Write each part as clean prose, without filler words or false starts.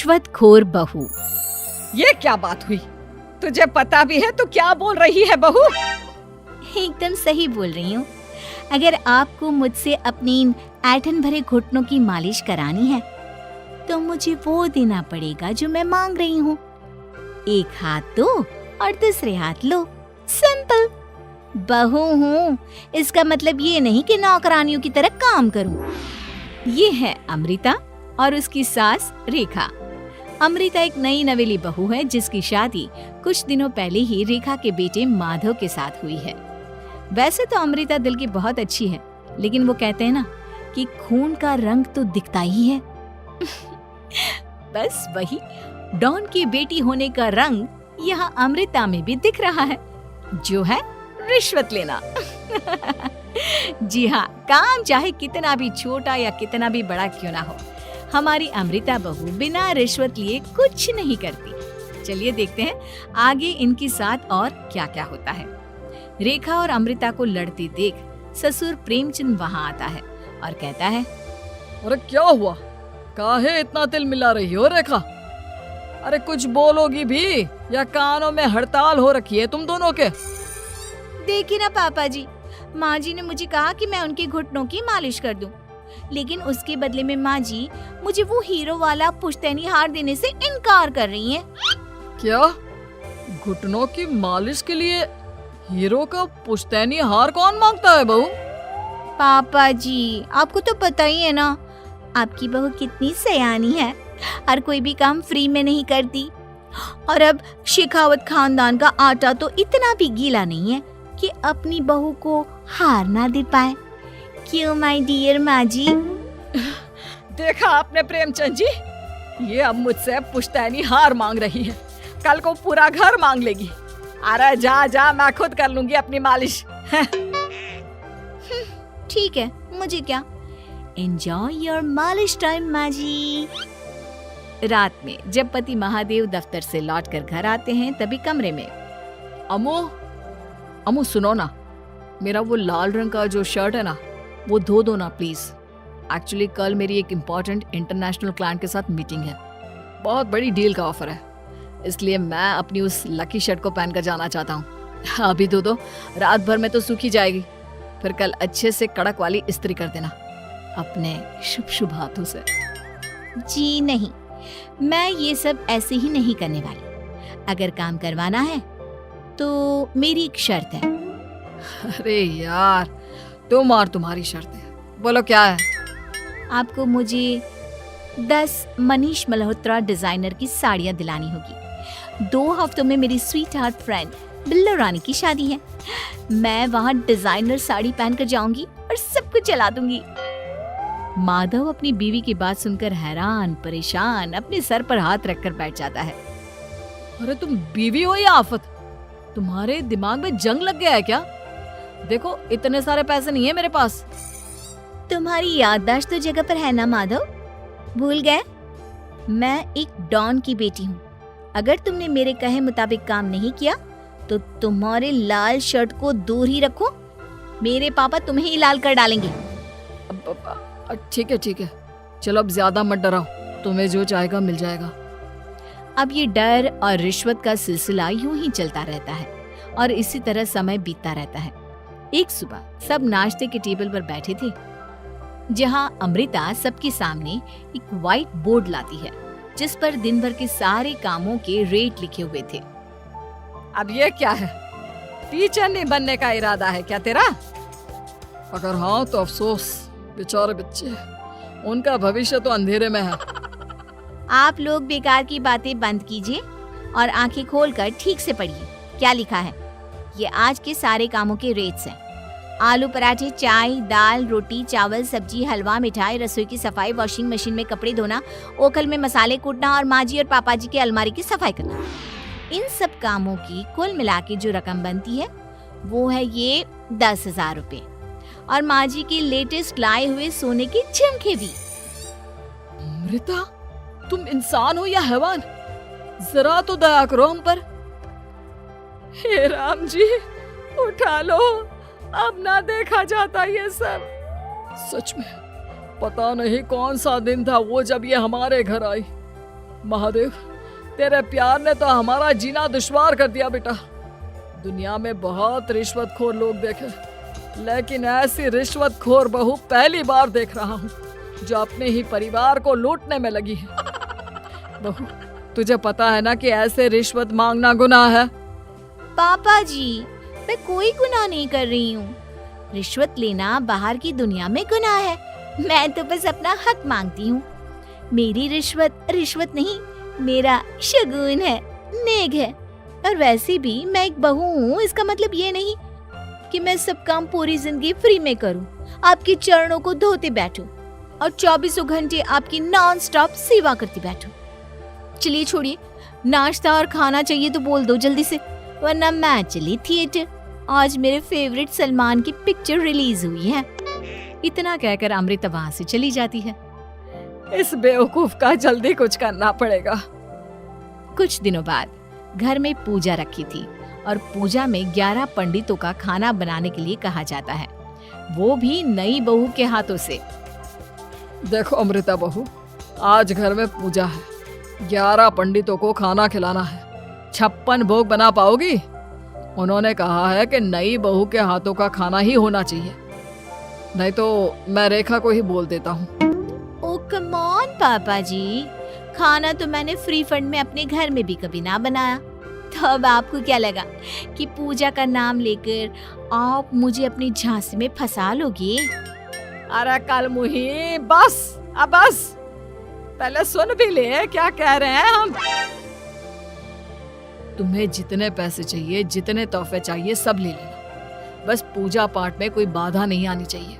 रिश्वतखोर बहू। ये क्या बात हुई? तुझे पता भी है तो क्या बोल रही है बहू? एकदम सही बोल रही हूँ। अगर आपको मुझसे अपनी इन ऐंठन भरे घुटनों की मालिश करानी है तो मुझे वो देना पड़ेगा जो मैं मांग रही हूँ। एक हाथ दो और दूसरे हाथ लो, सिंपल। बहू हूँ, इसका मतलब ये नहीं कि नौकरानियों की तरह काम करूँ। ये है अमृता और उसकी सास रेखा। अमृता एक नई नवेली बहू है जिसकी शादी कुछ दिनों पहले ही रेखा के बेटे माधव के साथ हुई है। वैसे तो अमृता दिल की बहुत अच्छी है, लेकिन वो कहते हैं ना कि खून का रंग तो दिखता ही है। बस वही डॉन की बेटी होने का रंग यहाँ अमृता में भी दिख रहा है, जो है रिश्वत लेना। जी हाँ, काम चाहे कितना भी छोटा या कितना भी बड़ा क्यों ना हो, हमारी अमृता बहू बिना रिश्वत लिए कुछ नहीं करती। चलिए देखते हैं आगे इनके साथ और क्या क्या होता है। रेखा और अमृता को लड़ते देख ससुर प्रेमचंद वहाँ आता है और कहता है, अरे क्या हुआ? काहे इतना तिल मिला रही हो रेखा? अरे कुछ बोलोगी भी या कानों में हड़ताल हो रखी है तुम दोनों के? देखिए ना पापा जी, माँ जी ने मुझे कहा कि मैं उनके घुटनों की मालिश कर दूं, लेकिन उसके बदले में माँ जी मुझे वो हीरो वाला पुश्तैनी हार देने से इनकार कर रही हैं। क्या? घुटनों की मालिश के लिए हीरो का पुश्तैनी हार कौन मांगता है बहू? पापा जी, आपको तो पता ही है ना, आपकी बहू कितनी सयानी है, हर कोई भी काम फ्री में नहीं करती। और अब शेखावत खानदान का आटा तो इतना भी गीला नहीं है कि अपनी बहू को हार ना दे पाए। क्यों माय डियर माँ जी? देखा आपने प्रेमचंद जी, ये अब मुझसे पुश्तैनी हार मांग रही है, कल को पूरा घर मांग लेगी। अरे जा जा, मैं खुद कर लूंगी अपनी मालिश। ठीक है, मुझे क्या। एंजॉय योर मालिश टाइम माँ जी। रात में जब पति महादेव दफ्तर से लौटकर घर आते हैं तभी कमरे में, अमो सुनो ना, मेरा वो लाल रंग का जो शर्ट है ना, वो धो दो ना प्लीज। एक्चुअली कल मेरी एक इम्पोर्टेंट इंटरनेशनल क्लाइंट के साथ मीटिंग है, बहुत बड़ी डील का ऑफर है, इसलिए मैं अपनी उस लकी शर्ट को पहनकर जाना चाहता हूँ। अभी धो दो, रात भर में तो सूखी जाएगी, फिर कल अच्छे से कड़क वाली इस्त्री कर देना अपने शुभ शुभ हाथों से। जी नहीं, मैं ये सब ऐसे ही नहीं करने वाली। अगर काम करवाना है तो मेरी एक शर्त है। अरे यार, तुम और तुम्हारी शर्तें, बोलो क्या है? आपको मुझे 10 मनीष मल्होत्रा डिजाइनर की साड़ियाँ दिलानी होगी। 2 हफ्तों में मेरी स्वीट हार्ट फ्रेंड बिल्लो रानी की शादी है। मैं वहाँ डिजाइनर साड़ी पहनकर जाऊंगी और सबको चला दूंगी। माधव अपनी बीवी की बात सुनकर हैरान परेशान अपने सर पर हाथ रखकर बैठ जाता है। अरे तुम बीवी हो या आफत? तुम्हारे दिमाग में जंग लग गया है क्या? देखो इतने सारे पैसे नहीं है मेरे पास। तुम्हारी याददाश्त तो जगह पर है ना माधव, भूल गए? मैं एक डॉन की बेटी हूँ। अगर तुमने मेरे कहे मुताबिक काम नहीं किया तो तुम्हारे लाल शर्ट को दूर ही रखो, मेरे पापा तुम्हें ही लाल कर डालेंगे। ठीक है, चलो अब ज्यादा मत डराओ, तुम्हें जो चाहेगा मिल जाएगा। अब ये डर और रिश्वत का सिलसिला यूं ही चलता रहता है और इसी तरह समय बीतता रहता है। एक सुबह सब नाश्ते के टेबल पर बैठे थे, जहां अमृता सबके सामने एक व्हाइट बोर्ड लाती है जिस पर दिन भर के सारे कामों के रेट लिखे हुए थे। अब ये क्या है? टीचर नहीं बनने का इरादा है क्या तेरा? अगर हाँ तो अफसोस, बेचारे बच्चे, उनका भविष्य तो अंधेरे में है। आप लोग बेकार की बातें बंद कीजिए और आंखें खोलकर ठीक से पढ़िए क्या लिखा है। ये आज के सारे कामों के रेट्स हैं। आलू पराठे, चाय, दाल, रोटी, चावल, सब्जी, हलवा, मिठाई, रसोई की सफाई, वॉशिंग मशीन में कपड़े धोना, ओखल में मसाले कूटना और माँ जी और पापा जी के अलमारी की सफाई करना। इन सब कामों की कुल मिला के जो रकम बनती है वो है ये 10,000 रुपए और माँ जी की लेटेस्ट लाए हुए सोने के झुमके भी। अमृता, तुम इंसान हो या हैवान? जरा तो दया करो हम पर। हे राम जी, उठा लो, अब ना देखा जाता ये सब। सच में पता नहीं कौन सा दिन था वो जब ये हमारे घर आई। महादेव, तेरे प्यार ने तो हमारा जीना दुश्वार कर दिया बेटा। दुनिया में बहुत रिश्वतखोर लोग देखे, लेकिन ऐसी रिश्वतखोर बहू पहली बार देख रहा हूँ जो अपने ही परिवार को लूटने में लगी है। बहू, तुझे पता है ना कि ऐसे रिश्वत मांगना गुनाह है। पापा जी, मैं कोई गुनाह नहीं कर रही हूँ। रिश्वत लेना बाहर की दुनिया में गुनाह है, मैं तो बस अपना हक मांगती हूँ। मेरी रिश्वत रिश्वत नहीं, मेरा शगुन है, नेक है। और वैसे भी मैं एक बहू हूँ, इसका मतलब ये नहीं कि मैं सब काम पूरी जिंदगी फ्री में करूँ, आपके चरणों को धोते बैठूं और 24 घंटे आपकी नॉन स्टॉप सेवा करती बैठूं। चलिए छोड़िए, नाश्ता और खाना चाहिए तो बोल दो जल्दी से, वरना मैं चली थिएटर। आज मेरे फेवरेट सलमान की पिक्चर रिलीज हुई है। इतना कहकर अमृता वहां से चली जाती है। इस बेवकूफ का जल्दी कुछ करना पड़ेगा। कुछ दिनों बाद घर में पूजा रखी थी और पूजा में 11 पंडितों का खाना बनाने के लिए कहा जाता है, वो भी नई बहू के हाथों से। देखो अमृता बहू, आज घर में पूजा है, 11 पंडितों को खाना खिलाना है। 56 भोग बना पाओगी? उन्होंने कहा है कि नई बहू के हाथों का खाना ही होना चाहिए, नहीं तो मैं रेखा को ही बोल देता हूँ। ओ कम ऑन पापा जी, खाना तो मैंने फ्री फंड में अपने घर में भी कभी ना बनाया, तो अब आपको क्या लगा कि पूजा का नाम लेकर आप मुझे अपनी झांसे में फंसा लोगे? अरे कल मुही, बस अब बस, पहले सुन भी ले क्या कह रहे हैं हम। तुम्हें जितने पैसे चाहिए, जितने तोहफे चाहिए, सब ले लेना, बस पूजा पाठ में कोई बाधा नहीं आनी चाहिए।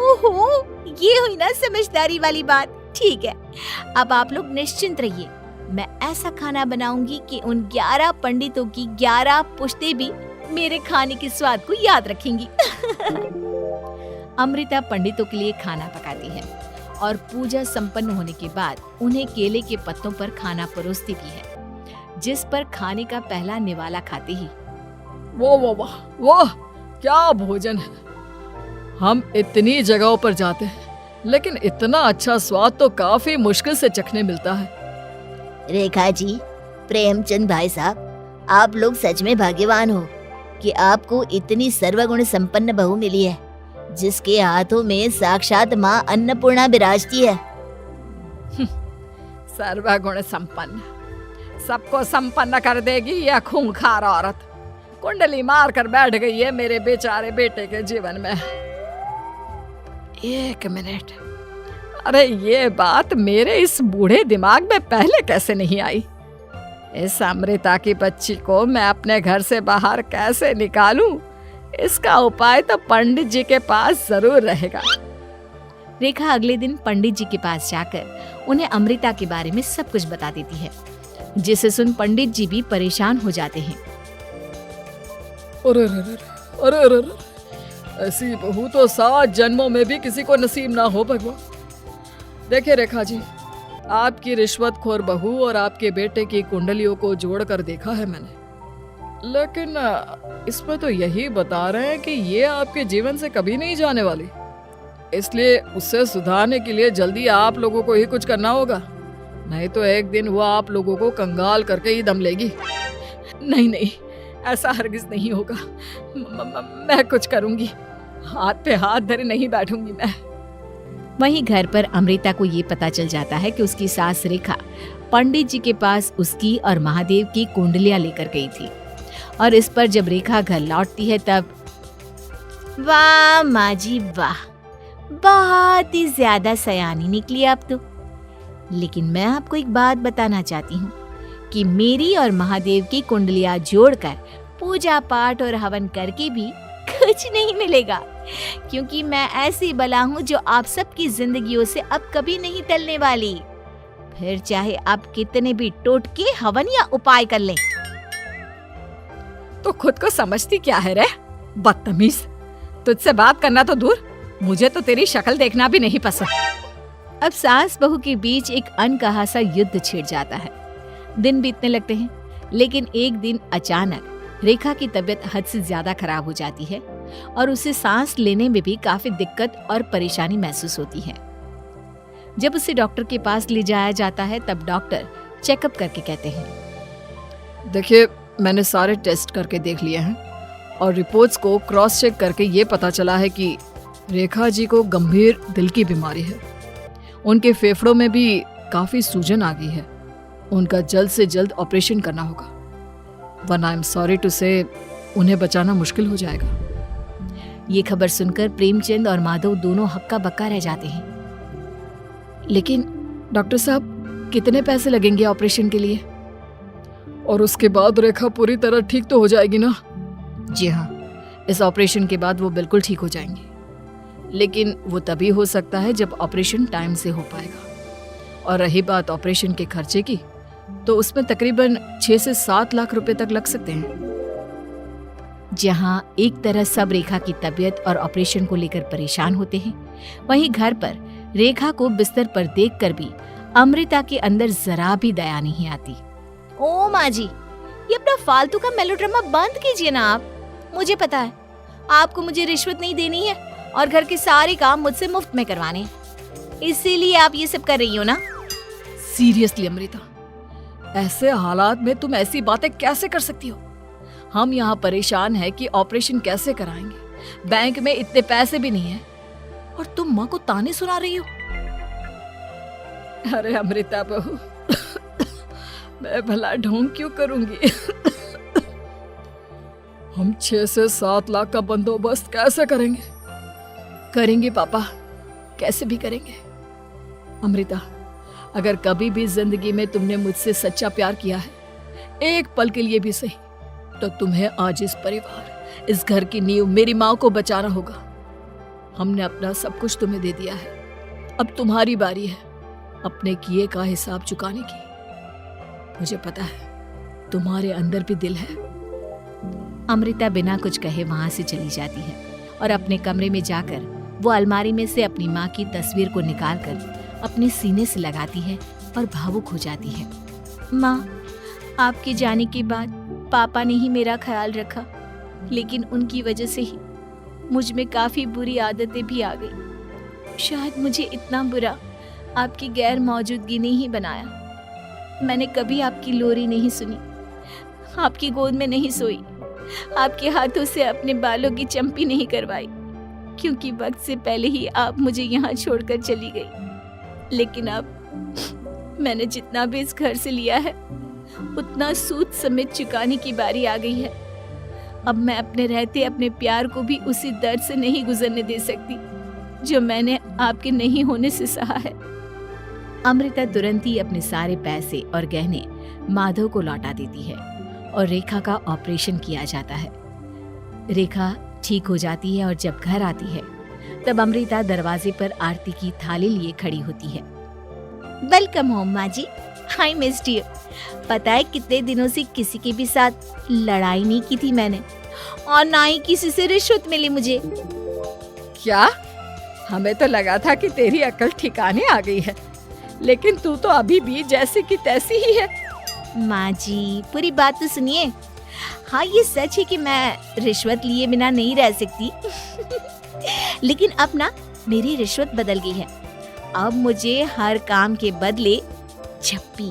ओहो, ये हुई ना समझदारी वाली बात। ठीक है, अब आप लोग निश्चिंत रहिए, मैं ऐसा खाना बनाऊंगी कि उन 11 पंडितों की 11 पुश्तें भी मेरे खाने के स्वाद को याद रखेंगी। अमृता पंडितों के लिए खाना पकाती है और पूजा संपन्न होने के बाद उन्हें केले के पत्तों पर खाना परोसती भी है, जिस पर खाने का पहला निवाला खाते ही वो क्या भोजन है। हम इतनी जगहों पर जाते हैं, लेकिन इतना अच्छा स्वाद तो काफी मुश्किल से चखने मिलता है। रेखा जी, प्रेमचंद भाई साहब, आप लोग सच में भाग्यवान हो कि आपको इतनी सर्वगुण संपन्न बहू मिली है, जिसके हाथों में साक्षात माँ अन्नपूर्णा विराजती है। सर्वगुण संपन्न, सबको संपन्न कर देगी यह खूंखार औरत। कुंडली मार कर बैठ गई है मेरे बेचारे बेटे के जीवन में। एक मिनट, अरे ये बात मेरे इस बूढ़े दिमाग में पहले कैसे नहीं आई? इस अमृता की बच्ची को मैं अपने घर से बाहर कैसे निकालूं? इसका उपाय तो पंडित जी के पास जरूर रहेगा। रेखा अगले दिन पंडित जी के पास जाकर उन्हें अमृता के बारे में सब कुछ बता देती है, जिसे सुन पंडित जी भी परेशान हो जाते हैं। अरे अरे अरे अरे, ऐसी बहू तो 7 जन्मों में भी किसी को नसीब ना हो भगवान। देखिए रेखा जी, आपकी रिश्वतखोर बहू और आपके बेटे की कुंडलियों को जोड़कर देखा है मैंने, लेकिन इसमें तो यही बता रहे हैं कि ये आपके जीवन से कभी नहीं जाने वाली। इसलिए उसे सुधारने के लिए जल्दी आप लोगों को ही कुछ करना होगा, नहीं तो एक दिन वो आप लोगों को कंगाल करके ही दम लेगी। नहीं नहीं, ऐसा हरगिज नहीं होगा। मैं कुछ करूंगी, हाथ पे हाथ धरे नहीं बैठूंगी मैं। वहीं घर पर अमृता को ये पता चल जाता है कि उसकी सास रेखा पंडित जी के पास उसकी और महादेव की कुंडलियां लेकर गई थी, और इस पर जब रेखा घर लौटती है तब वाह माँ जी वाह, बहुत ही ज्यादा सयानी निकली आप तो। लेकिन मैं आपको एक बात बताना चाहती हूँ कि मेरी और महादेव की कुंडलियां जोड़कर पूजा पाठ और हवन करके भी कुछ नहीं मिलेगा, क्योंकि मैं ऐसी बला हूँ जो आप सबकी जिंदगियों से अब कभी नहीं टलने वाली। फिर चाहे आप कितने भी टोटके हवन या उपाय कर लें। तो खुद को समझती क्या है रे बदतमीज, तुझसे बात करना तो दूर, मुझे तो तेरी शक्ल देखना भी नहीं पसंद। अब सास बहू के बीच एक अनकहा सा युद्ध छिड़ जाता है। दिन बीतने लगते हैं, लेकिन एक दिन अचानक रेखा की तबीयत हद से ज्यादा खराब हो जाती है और उसे सांस लेने में भी काफी दिक्कत और परेशानी महसूस होती है। जब उसे डॉक्टर के पास ले जाया जाता है तब डॉक्टर चेकअप करके कहते हैं, देखिए, मैंने सारे टेस्ट करके देख लिए हैं और रिपोर्ट्स को क्रॉस चेक करके ये पता चला है कि रेखा जी को गंभीर दिल की बीमारी है। उनके फेफड़ों में भी काफ़ी सूजन आ गई है। उनका जल्द से जल्द ऑपरेशन करना होगा, वरना आई एम सॉरी टू से उन्हें बचाना मुश्किल हो जाएगा। ये खबर सुनकर प्रेमचंद और माधव दोनों हक्का बक्का रह जाते हैं। लेकिन डॉक्टर साहब, कितने पैसे लगेंगे ऑपरेशन के लिए? और उसके बाद रेखा पूरी तरह ठीक तो हो जाएगी ना? जी हाँ, इस ऑपरेशन के बाद वो बिल्कुल ठीक हो जाएंगे, लेकिन वो तभी हो सकता है जब ऑपरेशन टाइम से हो पाएगा। और रही बात ऑपरेशन के खर्चे की, तो उसमें तकरीबन 6 से 7 लाख रुपए तक लग सकते हैं। जहां एक तरह सब रेखा की तबीयत और ऑपरेशन को लेकर परेशान होते हैं, वहीं घर पर रेखा को बिस्तर पर देखकर भी अमृता के अंदर जरा भी दया नहीं आती। ओ माँ जी, ये अपना फालतू का मेलोड्रामा बंद कीजिए ना आप। मुझे पता है आपको मुझे रिश्वत नहीं देनी है और घर के सारे काम मुझसे मुफ्त में करवाने, इसीलिए आप ये सब कर रही हो ना। सीरियसली अमृता, ऐसे हालात में तुम ऐसी बातें कैसे कर सकती हो? हम यहाँ परेशान हैं कि ऑपरेशन कैसे कराएंगे, बैंक में इतने पैसे भी नहीं है, और तुम माँ को ताने सुना रही हो। अरे अमृता बहू, मैं भला ढोंग क्यों करूंगी? हम 6 से 7 लाख का बंदोबस्त कैसे करेंगे? करेंगे पापा, कैसे भी करेंगे। अमृता, अगर कभी भी जिंदगी में तुमने मुझसे सच्चा प्यार किया है, एक पल के लिए भी सही, तो तुम्हें आज इस परिवार, इस घर की नींव, मेरी माँ को बचाना होगा। हमने अपना सब कुछ तुम्हें दे दिया है, अब तुम्हारी बारी है अपने किए का हिसाब चुकाने की। मुझे पता है तुम्हारे अंदर भी दिल है। अमृता बिना कुछ कहे वहां से चली जाती है और अपने कमरे में जाकर वो अलमारी में से अपनी माँ की तस्वीर को निकालकर अपने सीने से लगाती है और भावुक हो जाती है। माँ, आपके जाने के बाद पापा ने ही मेरा ख्याल रखा, लेकिन उनकी वजह से ही मुझ में काफी बुरी आदतें भी आ गई। शायद मुझे इतना बुरा आपकी गैर मौजूदगी ने ही बनाया। मैंने कभी आपकी लोरी नहीं सुनी, आपकी गोद में नहीं सोई, आपके हाथों से अपने बालों की चंपी नहीं करवाई, क्योंकि वक्त से पहले ही आप मुझे यहाँ छोड़कर चली गई। लेकिन अब मैंने जितना भी इस घर से लिया है, उतना सूद समेत चुकाने की बारी आ गई है। अब मैं अपने रहते अपने प्यार को भी उसी दर्द से नहीं गुजरने दे सकती जो मैंने आपके नहीं होने से सहा है। अमृता तुरंत ही अपने सारे पैसे और गहने माधव को लौटा देती है और रेखा का ऑपरेशन किया जाता है। रेखा ठीक हो जाती है और जब घर आती है तब अमृता दरवाजे पर आरती की थाली लिए खड़ी होती है। वेलकम होम माँ जी, आई मिस्ड यू। पता है कितने दिनों से किसी के भी साथ लड़ाई नहीं की थी मैंने, और ना ही किसी से रिश्वत मिली मुझे। क्या? हमें तो लगा था कि तेरी अकल ठिकाने आ गई है, लेकिन तू तो अभी भी जैसी की तैसी ही है। माँ जी, पूरी बात तो सुनिए। हाँ, ये सच है कि मैं रिश्वत लिए बिना नहीं रह सकती लेकिन अब ना मेरी रिश्वत बदल गई है। अब मुझे हर काम के बदले छप्पी,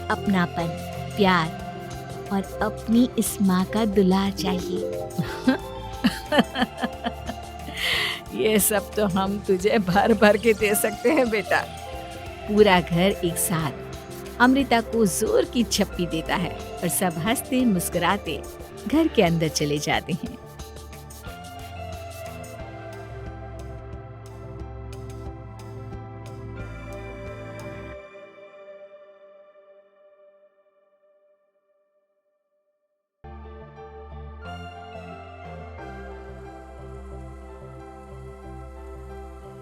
अपनापन, प्यार और अपनी इस माँ का दुलार चाहिए। ये सब तो हम तुझे भर भर के दे सकते हैं बेटा। पूरा घर एक साथ अमृता को जोर की छप्पी देता है और सब हंसते मुस्कुराते घर के अंदर चले जाते हैं।